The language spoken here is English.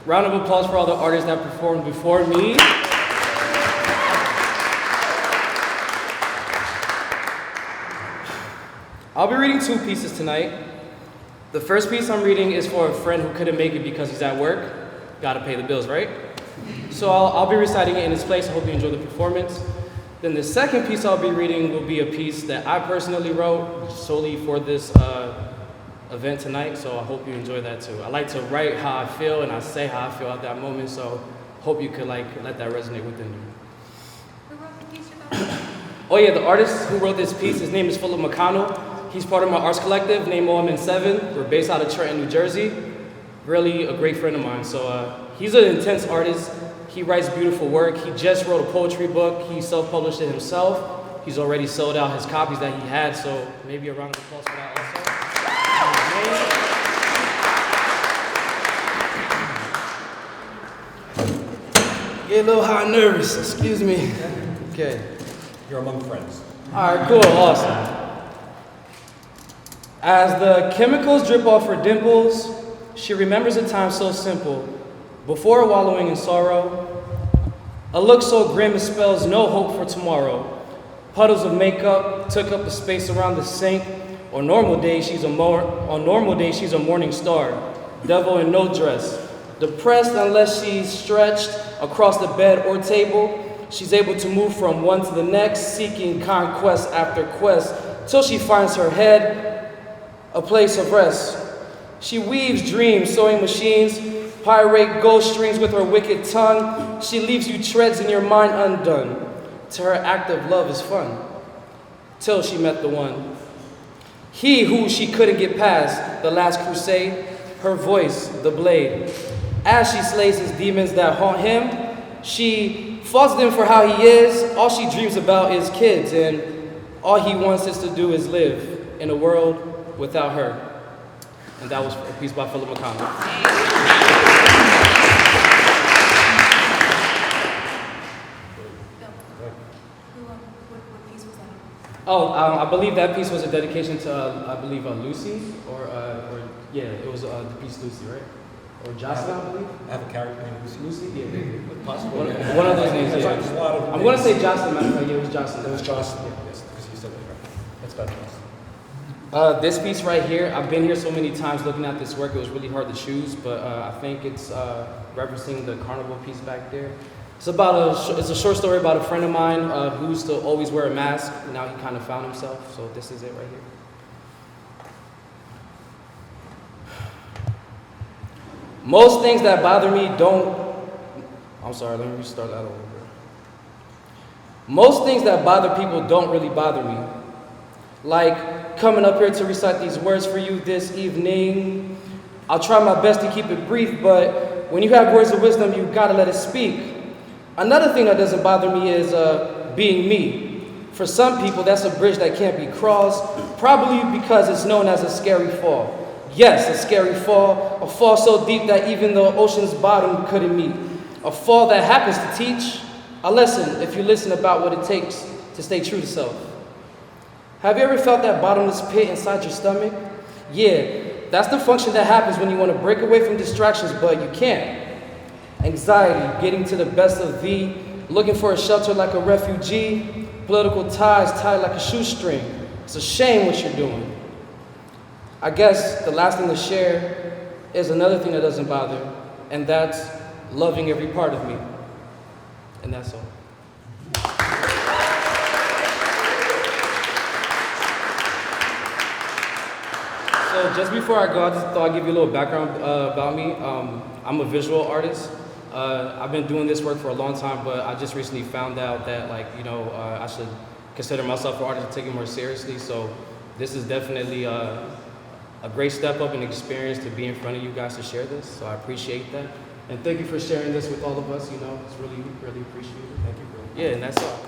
Round of applause for all the artists that performed before me. I'll be reading two pieces tonight. The first piece I'm reading is for a friend who couldn't make it because he's at work. Gotta pay the bills, right? So I'll be reciting it in his place. I hope you enjoy the performance. Then the second piece I'll be reading will be a piece that I personally wrote solely for this event tonight, so I hope you enjoy that too. I like to write how I feel and I say how I feel at that moment, so hope you could let that resonate within you. Who wrote the piece you're about? Oh yeah, the artist who wrote this piece, his name is Philip McConnell. He's part of my arts collective named OM7. We're based out of Trenton, New Jersey. Really a great friend of mine. So he's an intense artist. He writes beautiful work. He just wrote a poetry book. He self-published it himself. He's already sold out his copies that he had, so maybe a round of applause for that also. Get a little hot and nervous, excuse me. Okay. You're among friends. All right, cool, awesome. As the chemicals drip off her dimples, she remembers a time so simple. Before wallowing in sorrow, a look so grim it spells no hope for tomorrow. Puddles of makeup took up the space around the sink. On normal days, she's a morning star. Devil in no dress. Depressed unless she's stretched across the bed or table. She's able to move from one to the next, seeking conquest after quest, till she finds her head a place of rest. She weaves dreams, sewing machines, pyrate ghost strings with her wicked tongue. She leaves you treads in your mind undone. To her act of love is fun. Till she met the one. He who she couldn't get past, the last crusade, her voice, the blade. As she slays his demons that haunt him, she faults them for how he is. All she dreams about is kids, and all he wants is to do is live in a world without her. And that was a piece by Philip McConnell. What piece was that? Oh, I believe that piece was a dedication to, Lucy, or yeah, it was the piece Lucy, right? Or Jocelyn, I believe? I have a character named Lucy. Lucy? Yeah, maybe. Possible. One of those names, yeah. There's a lot of I'm going to say Jocelyn, yeah, it was Jocelyn. It was Jocelyn, yes, because you said it right. That's better. This piece right here, I've been here so many times looking at this work, it was really hard to choose, but I think it's referencing the carnival piece back there. It's a short story about a friend of mine who used to always wear a mask. Now he kind of found himself, so this is it right here. Most things that bother me I'm sorry, let me restart that over. Most things that bother people don't really bother me. Like coming up here to recite these words for you this evening. I'll try my best to keep it brief, but when you have words of wisdom, you gotta let it speak. Another thing that doesn't bother me is being me. For some people, that's a bridge that can't be crossed, probably because it's known as a scary fall. Yes, a scary fall, a fall so deep that even the ocean's bottom couldn't meet. A fall that happens to teach a lesson if you listen about what it takes to stay true to self. Have you ever felt that bottomless pit inside your stomach? Yeah, that's the function that happens when you want to break away from distractions, but you can't. Anxiety, getting to the best of thee, looking for a shelter like a refugee, political ties tied like a shoestring. It's a shame what you're doing. I guess the last thing to share is another thing that doesn't bother, and that's loving every part of me. And that's all. So just before I go, I just thought I'd give you a little background about me. I'm a visual artist. I've been doing this work for a long time, but I just recently found out that, I should consider myself an artist and take it more seriously. So this is definitely a great step up in experience to be in front of you guys to share this. So I appreciate that. And thank you for sharing this with all of us. It's really, really appreciated. Thank you. Yeah, and that's all.